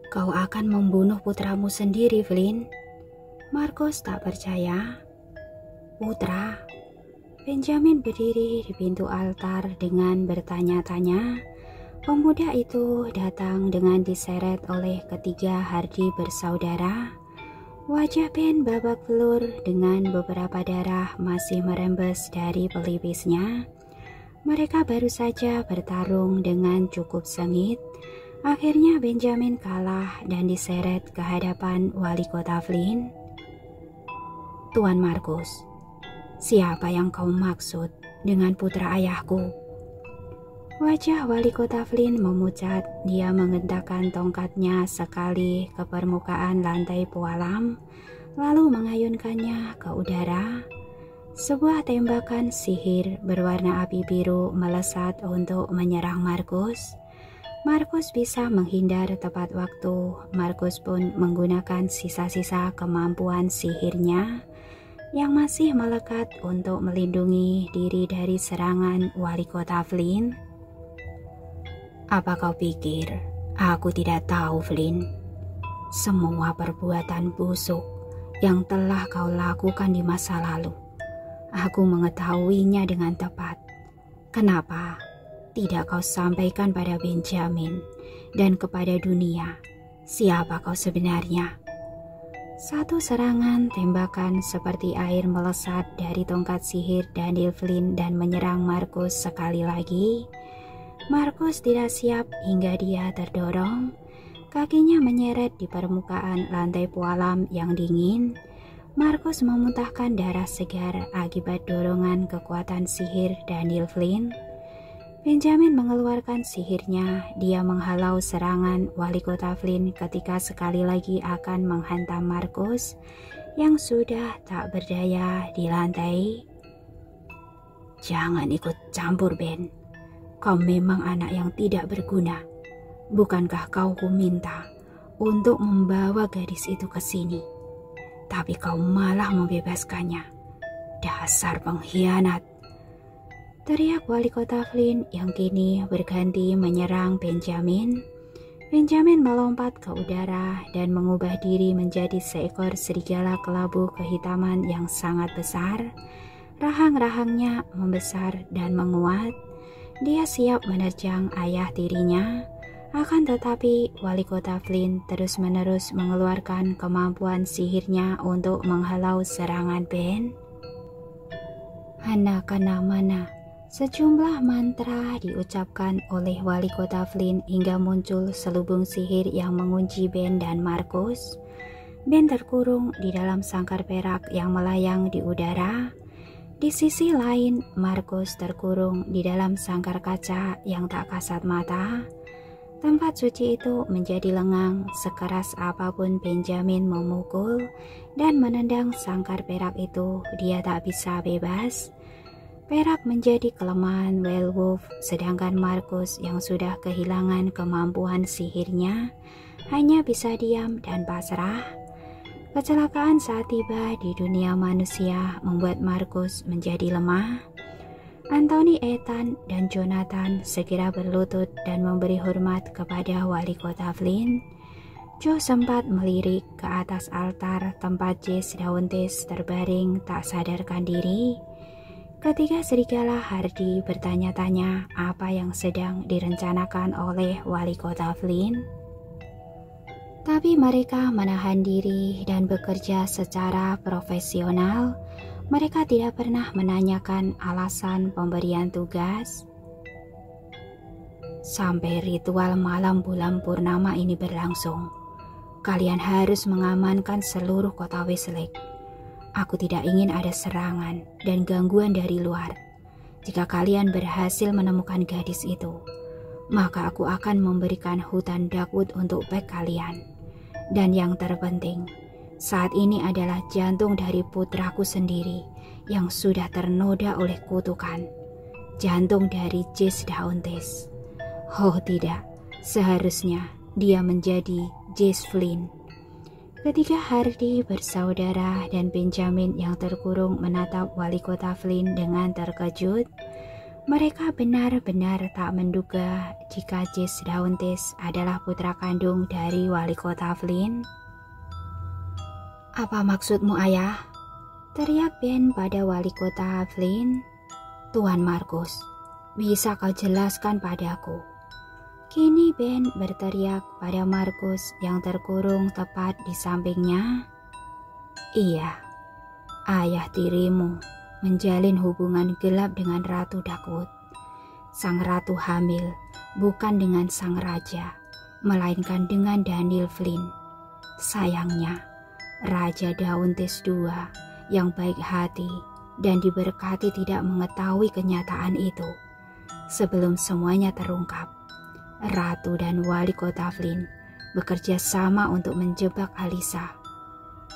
Kau akan membunuh putramu sendiri, Flynn. Markus tak percaya. Putra? Benjamin berdiri di pintu altar dengan bertanya-tanya. Pemuda itu datang dengan diseret oleh ketiga Hardy bersaudara. Wajah Ben babak belur dengan beberapa darah masih merembes dari pelipisnya. Mereka baru saja bertarung dengan cukup sengit. Akhirnya Benjamin kalah dan diseret ke hadapan wali kota Flynn. Tuan Markus, siapa yang kau maksud dengan putra ayahku? Wajah wali kota Flynn memucat. Dia mengentakkan tongkatnya sekali ke permukaan lantai pualam, lalu mengayunkannya ke udara. Sebuah tembakan sihir berwarna api biru melesat untuk menyerang Markus. Markus bisa menghindar tepat waktu. Markus pun menggunakan sisa-sisa kemampuan sihirnya yang masih melekat untuk melindungi diri dari serangan wali kota Flynn. Apa kau pikir aku tidak tahu, Flynn? Semua perbuatan busuk yang telah kau lakukan di masa lalu, aku mengetahuinya dengan tepat. Kenapa tidak kau sampaikan pada Benjamin dan kepada dunia siapa kau sebenarnya? Satu serangan tembakan seperti air melesat dari tongkat sihir Daniel Flynn dan menyerang Markus sekali lagi. Markus tidak siap hingga dia terdorong. Kakinya menyeret di permukaan lantai pualam yang dingin. Markus memuntahkan darah segar akibat dorongan kekuatan sihir Daniel Flynn. Benjamin mengeluarkan sihirnya. Dia menghalau serangan wali kota Flynn ketika sekali lagi akan menghantam Markus yang sudah tak berdaya di lantai. Jangan ikut campur, Ben. Kau memang anak yang tidak berguna. Bukankah kau kuminta untuk membawa gadis itu ke sini? Tapi kau malah membebaskannya. Dasar pengkhianat. Teriak wali kota Flynn yang kini berganti menyerang Benjamin. Benjamin melompat ke udara dan mengubah diri menjadi seekor serigala kelabu kehitaman yang sangat besar. Rahang-rahangnya membesar dan menguat. Dia siap menerjang ayah tirinya. Akan tetapi wali kota Flynn terus-menerus mengeluarkan kemampuan sihirnya untuk menghalau serangan Ben. Hanakana mana? Sejumlah mantra diucapkan oleh wali kota Flynn hingga muncul selubung sihir yang mengunci Ben dan Markus. Ben terkurung di dalam sangkar perak yang melayang di udara. Di sisi lain, Markus terkurung di dalam sangkar kaca yang tak kasat mata. Tempat suci itu menjadi lengang sekeras apapun Benjamin memukul dan menendang sangkar perak itu, dia tak bisa bebas. Perak menjadi kelemahan werewolf, sedangkan Markus yang sudah kehilangan kemampuan sihirnya hanya bisa diam dan pasrah. Kecelakaan saat tiba di dunia manusia membuat Markus menjadi lemah. Anthony, Ethan, dan Jonathan segera berlutut dan memberi hormat kepada wali kota Flynn. Joe sempat melirik ke atas altar tempat Jesse Dauntes terbaring tak sadarkan diri. Ketiga serigala Hardy bertanya-tanya apa yang sedang direncanakan oleh wali kota Flynn. Tapi mereka menahan diri dan bekerja secara profesional. Mereka tidak pernah menanyakan alasan pemberian tugas. Sampai ritual malam bulan purnama ini berlangsung, kalian harus mengamankan seluruh kota Westlake. Aku tidak ingin ada serangan dan gangguan dari luar. Jika kalian berhasil menemukan gadis itu, maka aku akan memberikan hutan Darkwood untuk Pack kalian. Dan yang terpenting, saat ini adalah jantung dari putraku sendiri yang sudah ternoda oleh kutukan. Jantung dari Jesse Dauntes. Oh tidak, seharusnya dia menjadi Jesse Flynn. Ketiga Hardy bersaudara dan Benjamin yang terkurung menatap wali kota Flynn dengan terkejut. Mereka benar-benar tak menduga jika Jesse Dauntes adalah putra kandung dari wali kota Flynn. "Apa maksudmu, Ayah?" teriak Ben pada wali kota Flynn. "Tuan Markus, bisa kau jelaskan padaku?" Kini Ben berteriak pada Markus yang terkurung tepat di sampingnya. "Iya, ayah tirimu menjalin hubungan gelap dengan Ratu Darkwood. Sang ratu hamil bukan dengan sang raja, melainkan dengan Daniel Flynn. Sayangnya, Raja Dauntes II yang baik hati dan diberkati tidak mengetahui kenyataan itu. Sebelum semuanya terungkap, Ratu dan wali kota Flynn bekerja sama untuk menjebak Alyssa.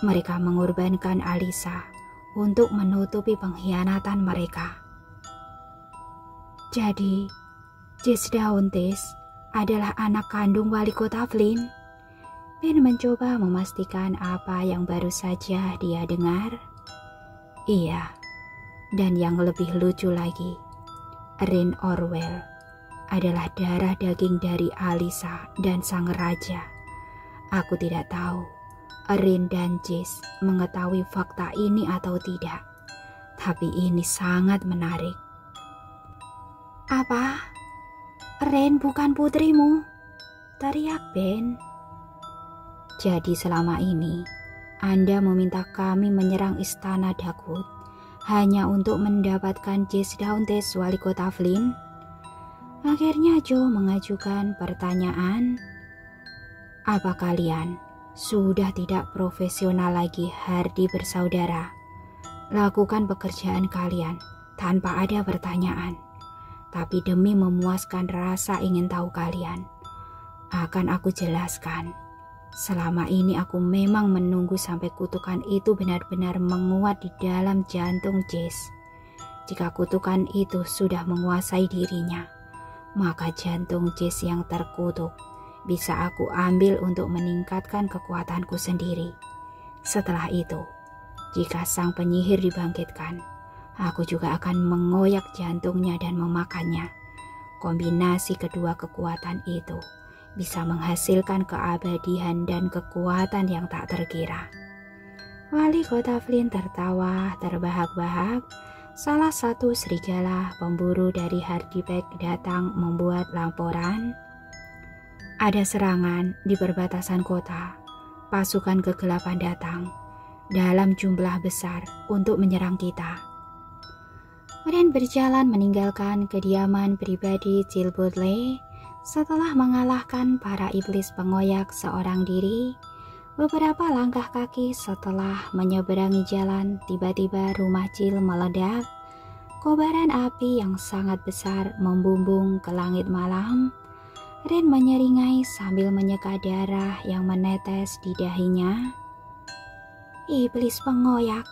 Mereka mengorbankan Alyssa untuk menutupi pengkhianatan mereka." "Jadi, Jesse Dauntes adalah anak kandung wali kota Flynn?" Ben mencoba memastikan apa yang baru saja dia dengar. "Iya, dan yang lebih lucu lagi, Rin Orwell adalah darah daging dari Alyssa dan sang raja. Aku tidak tahu Rin dan Jesse mengetahui fakta ini atau tidak, tapi ini sangat menarik." "Apa? Rin bukan putrimu?" teriak Ben. "Jadi selama ini Anda meminta kami menyerang istana Darkwood hanya untuk mendapatkan Jesse Dauntes wali kota Flynn?" Akhirnya Joe mengajukan pertanyaan. "Apa kalian sudah tidak profesional lagi, Hardy bersaudara? Lakukan pekerjaan kalian tanpa ada pertanyaan. Tapi demi memuaskan rasa ingin tahu kalian, akan aku jelaskan. Selama ini aku memang menunggu sampai kutukan itu benar-benar menguat di dalam jantung Jesse. Jika kutukan itu sudah menguasai dirinya, maka jantung Jesse yang terkutuk bisa aku ambil untuk meningkatkan kekuatanku sendiri. Setelah itu, jika sang penyihir dibangkitkan, aku juga akan mengoyak jantungnya dan memakannya. Kombinasi kedua kekuatan itu bisa menghasilkan keabadian dan kekuatan yang tak terkira." Wali kota Flynn tertawa terbahak-bahak. Salah satu serigala pemburu dari Hardypack datang membuat laporan. "Ada serangan di perbatasan kota. Pasukan kegelapan datang dalam jumlah besar untuk menyerang kita." Ren berjalan meninggalkan kediaman pribadi Jill Bodley setelah mengalahkan para iblis pengoyak seorang diri. Beberapa langkah kaki setelah menyeberangi jalan, tiba-tiba rumah Jill meledak. Kobaran api yang sangat besar membumbung ke langit malam. Ren menyeringai sambil menyeka darah yang menetes di dahinya. "Iblis pengoyak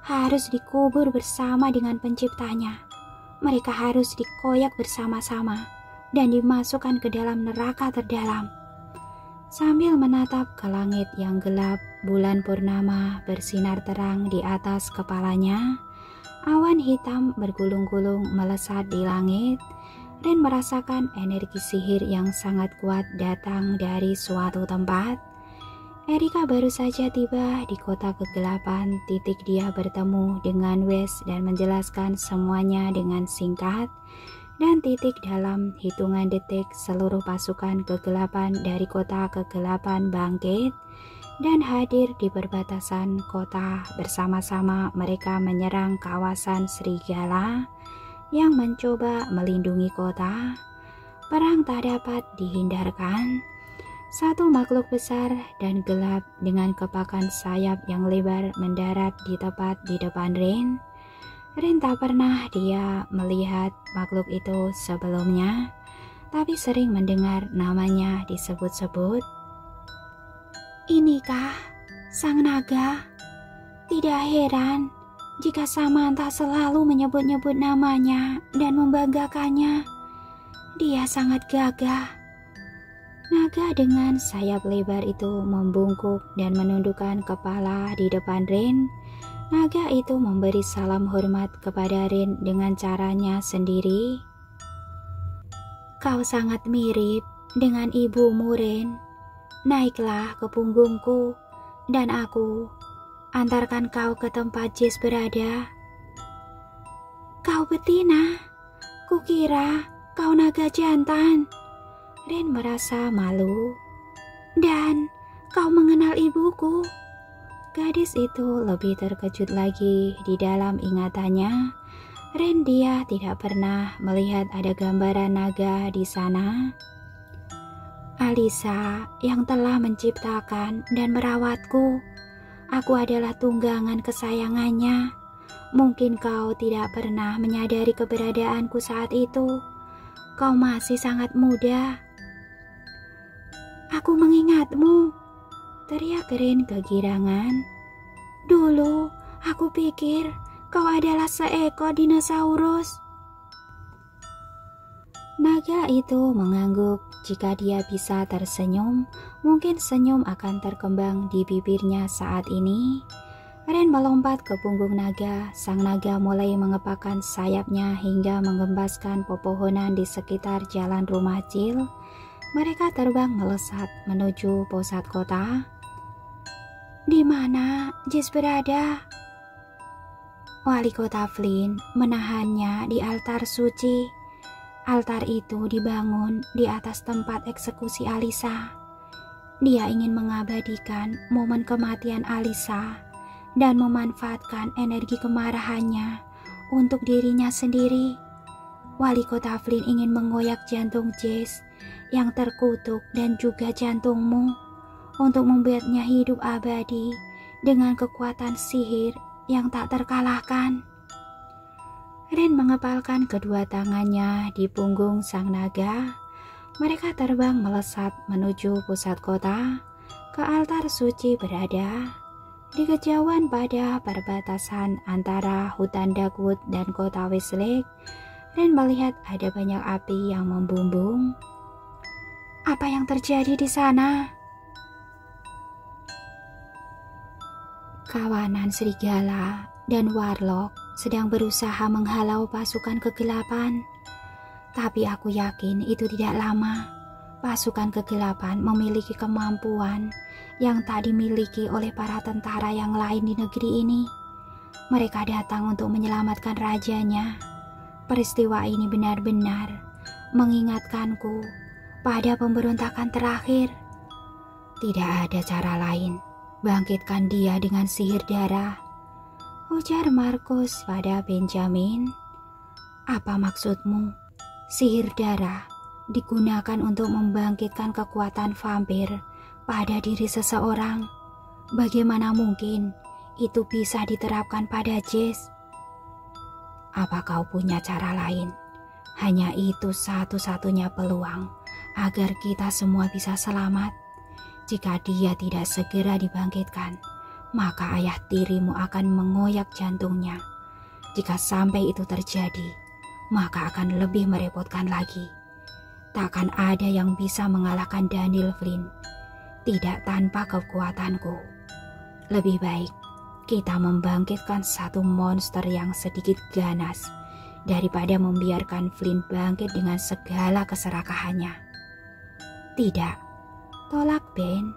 harus dikubur bersama dengan penciptanya. Mereka harus dikoyak bersama-sama dan dimasukkan ke dalam neraka terdalam." Sambil menatap ke langit yang gelap, bulan purnama bersinar terang di atas kepalanya. Awan hitam bergulung-gulung melesat di langit. Ren merasakan energi sihir yang sangat kuat datang dari suatu tempat. Erika baru saja tiba di kota kegelapan. Dia bertemu dengan Wes dan menjelaskan semuanya dengan singkat. Dan dalam hitungan detik seluruh pasukan kegelapan dari kota kegelapan bangkit dan hadir di perbatasan kota. Bersama-sama mereka menyerang kawasan serigala yang mencoba melindungi kota. Perang tak dapat dihindarkan. Satu makhluk besar dan gelap dengan kepakan sayap yang lebar mendarat di tepat di depan Ren. Ren tak pernah dia melihat makhluk itu sebelumnya, tapi sering mendengar namanya disebut-sebut. "Inikah sang naga?" Tidak heran jika Samantha selalu menyebut-nyebut namanya dan membanggakannya. Dia sangat gagah. Naga dengan sayap lebar itu membungkuk dan menundukkan kepala di depan Ren. Naga itu memberi salam hormat kepada Ren dengan caranya sendiri. kau sangat mirip dengan ibumu, Ren. Naiklah ke punggungku dan aku antarkan kau ke tempat Jess berada. Kau betina, kukira kau naga jantan. Ren merasa malu. Dan kau mengenal ibuku. Gadis itu lebih terkejut lagi di dalam ingatannya. Ren dia tidak pernah melihat ada gambaran naga di sana. Alisa yang telah menciptakan dan merawatku. Aku adalah tunggangan kesayangannya. Mungkin kau tidak pernah menyadari keberadaanku saat itu. Kau masih sangat muda. Aku mengingatmu, teriak Ren kegirangan. Dulu aku pikir kau adalah seekor dinosaurus. Naga itu mengangguk. Jika dia bisa tersenyum, mungkin senyum akan terkembang di bibirnya saat ini. Ren melompat ke punggung naga. Sang naga mulai mengepakkan sayapnya hingga mengembaskan pepohonan di sekitar jalan rumah Jill. Mereka terbang melesat menuju pusat kota. Di mana Jess berada? Wali kota Flynn menahannya di altar suci. Altar itu dibangun di atas tempat eksekusi Alisa. Dia ingin mengabadikan momen kematian Alisa dan memanfaatkan energi kemarahannya untuk dirinya sendiri. Wali kota Flynn ingin mengoyak jantung Jess yang terkutuk dan juga jantungmu untuk membuatnya hidup abadi dengan kekuatan sihir yang tak terkalahkan. Ren mengepalkan kedua tangannya di punggung sang naga. Mereka terbang melesat menuju pusat kota. Ke altar suci berada di kejauhan pada perbatasan antara hutan Dagwood dan kota Westlake. Ren melihat ada banyak api yang membumbung. Apa yang terjadi di sana? Kawanan serigala dan warlock sedang berusaha menghalau pasukan kegelapan. Tapi aku yakin itu tidak lama. Pasukan kegelapan memiliki kemampuan yang tak dimiliki oleh para tentara yang lain di negeri ini. Mereka datang untuk menyelamatkan rajanya. Peristiwa ini benar-benar mengingatkanku pada pemberontakan terakhir. Tidak ada cara lain. Bangkitkan dia dengan sihir darah, ujar Markus pada Benjamin. Apa maksudmu? Sihir darah digunakan untuk membangkitkan kekuatan vampir pada diri seseorang. Bagaimana mungkin itu bisa diterapkan pada Jess? Apa kau punya cara lain? Hanya itu satu-satunya peluang agar kita semua bisa selamat. Jika dia tidak segera dibangkitkan, maka ayah tirimu akan mengoyak jantungnya. Jika sampai itu terjadi, maka akan lebih merepotkan lagi. Takkan ada yang bisa mengalahkan Daniel Flynn, tidak tanpa kekuatanku. Lebih baik kita membangkitkan satu monster yang sedikit ganas daripada membiarkan Flynn bangkit dengan segala keserakahannya. Tidak, tolak Ben.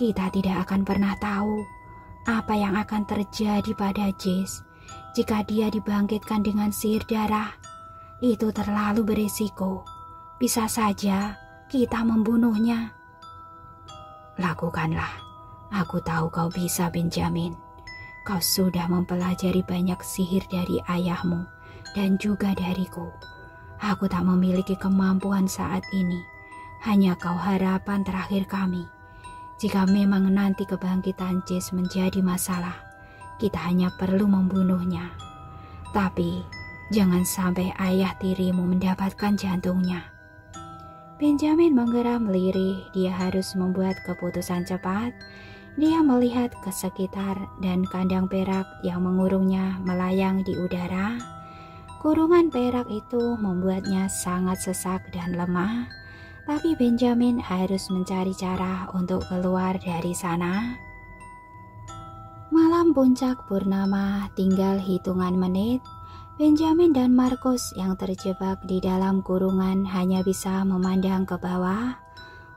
Kita tidak akan pernah tahu apa yang akan terjadi pada Jess jika dia dibangkitkan dengan sihir darah. Itu terlalu berisiko. Bisa saja kita membunuhnya. Lakukanlah. Aku tahu kau bisa, Benjamin. Kau sudah mempelajari banyak sihir dari ayahmu dan juga dariku. Aku tak memiliki kemampuan saat ini. Hanya kau harapan terakhir kami. Jika memang nanti kebangkitan Jess menjadi masalah, kita hanya perlu membunuhnya. Tapi jangan sampai ayah tirimu mendapatkan jantungnya. Benjamin menggeram lirih. Dia harus membuat keputusan cepat. Dia melihat ke sekitar dan kandang perak yang mengurungnya melayang di udara. Kurungan perak itu membuatnya sangat sesak dan lemah. Tapi Benjamin harus mencari cara untuk keluar dari sana. Malam puncak purnama tinggal hitungan menit. Benjamin dan Markus yang terjebak di dalam kurungan hanya bisa memandang ke bawah.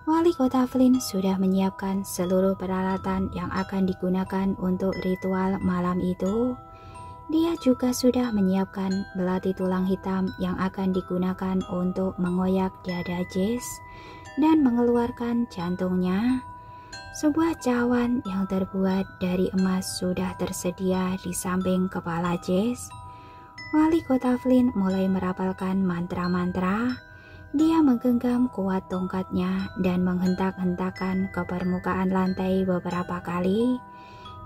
Wali kota Flynn sudah menyiapkan seluruh peralatan yang akan digunakan untuk ritual malam itu. Dia juga sudah menyiapkan belati tulang hitam yang akan digunakan untuk mengoyak dada Jess dan mengeluarkan jantungnya. Sebuah cawan yang terbuat dari emas sudah tersedia di samping kepala Jess. Wali kota Flynn mulai merapalkan mantra-mantra. Dia menggenggam kuat tongkatnya dan menghentak-hentakan ke permukaan lantai beberapa kali.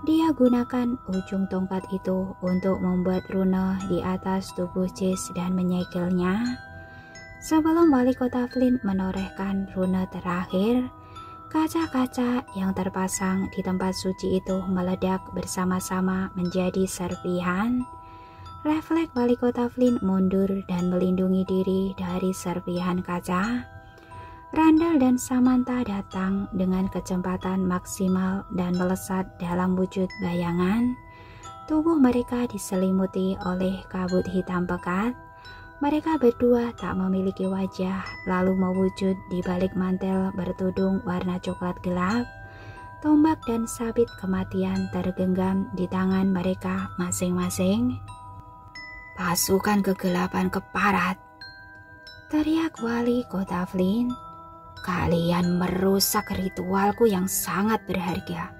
Dia gunakan ujung tongkat itu untuk membuat rune di atas tubuh Jess dan menyegelnya. Sebelum wali kota Flynn menorehkan rune terakhir, kaca-kaca yang terpasang di tempat suci itu meledak bersama-sama menjadi serpihan. Refleks wali kota Flynn mundur dan melindungi diri dari serpihan kaca. Randall dan Samantha datang dengan kecepatan maksimal dan melesat dalam wujud bayangan. Tubuh mereka diselimuti oleh kabut hitam pekat. Mereka berdua tak memiliki wajah, lalu mewujud di balik mantel bertudung warna coklat gelap. Tombak dan sabit kematian tergenggam di tangan mereka masing-masing. "Pasukan kegelapan keparat!" teriak wali kota Flynn. "Kalian merusak ritualku yang sangat berharga."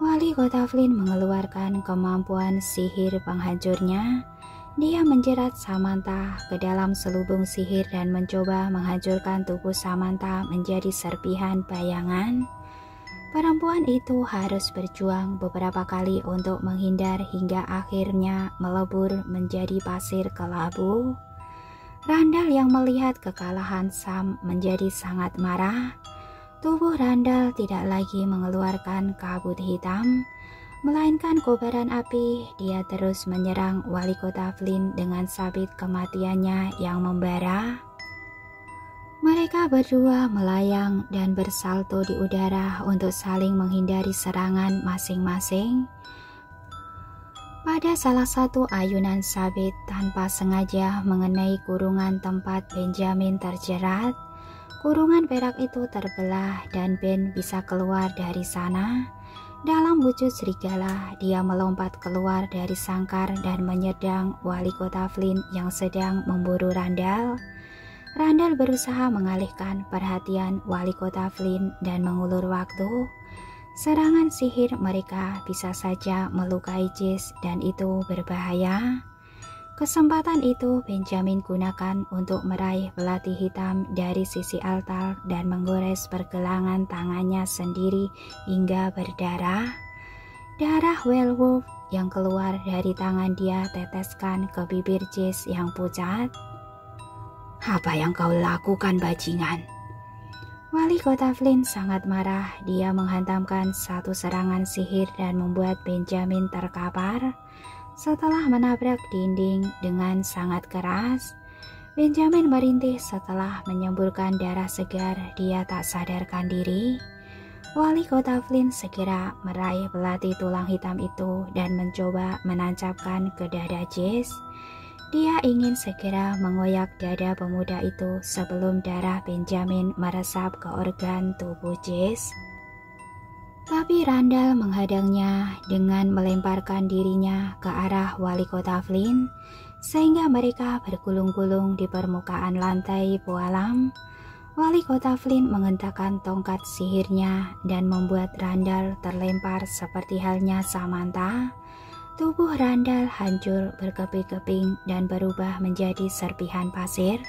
Wali kota Flynn mengeluarkan kemampuan sihir penghancurnya. Dia menjerat Samantha ke dalam selubung sihir dan mencoba menghancurkan tubuh Samantha menjadi serpihan bayangan. Perempuan itu harus berjuang beberapa kali untuk menghindar hingga akhirnya melebur menjadi pasir kelabu. Randall yang melihat kekalahan Sam menjadi sangat marah. Tubuh Randall tidak lagi mengeluarkan kabut hitam, melainkan kobaran api. Dia terus menyerang wali kota Flynn dengan sabit kematiannya yang membara. Mereka berdua melayang dan bersalto di udara untuk saling menghindari serangan masing-masing. Pada salah satu ayunan sabit tanpa sengaja mengenai kurungan tempat Benjamin terjerat. Kurungan perak itu terbelah dan Ben bisa keluar dari sana. Dalam wujud serigala, dia melompat keluar dari sangkar dan menyerang wali kota Flynn yang sedang memburu Randall. Randall berusaha mengalihkan perhatian wali kota Flynn dan mengulur waktu. Serangan sihir mereka bisa saja melukai Jess dan itu berbahaya. Kesempatan itu Benjamin gunakan untuk meraih belati hitam dari sisi altar dan menggores pergelangan tangannya sendiri hingga berdarah. Darah werewolf yang keluar dari tangan dia teteskan ke bibir Jess yang pucat. "Apa yang kau lakukan, bajingan?" Wali kota Flynn sangat marah. Dia menghantamkan satu serangan sihir dan membuat Benjamin terkapar. Setelah menabrak dinding dengan sangat keras, Benjamin merintih setelah menyemburkan darah segar. Dia tak sadarkan diri. Wali kota Flynn segera meraih belati tulang hitam itu dan mencoba menancapkan ke dada Jess. Dia ingin segera mengoyak dada pemuda itu sebelum darah Benjamin meresap ke organ tubuh Jess. Tapi Randall menghadangnya dengan melemparkan dirinya ke arah wali kota Flynn, sehingga mereka bergulung-gulung di permukaan lantai pualam. Wali kota Flynn menghentakkan tongkat sihirnya dan membuat Randall terlempar seperti halnya Samantha. Tubuh Randall hancur berkeping-keping dan berubah menjadi serpihan pasir.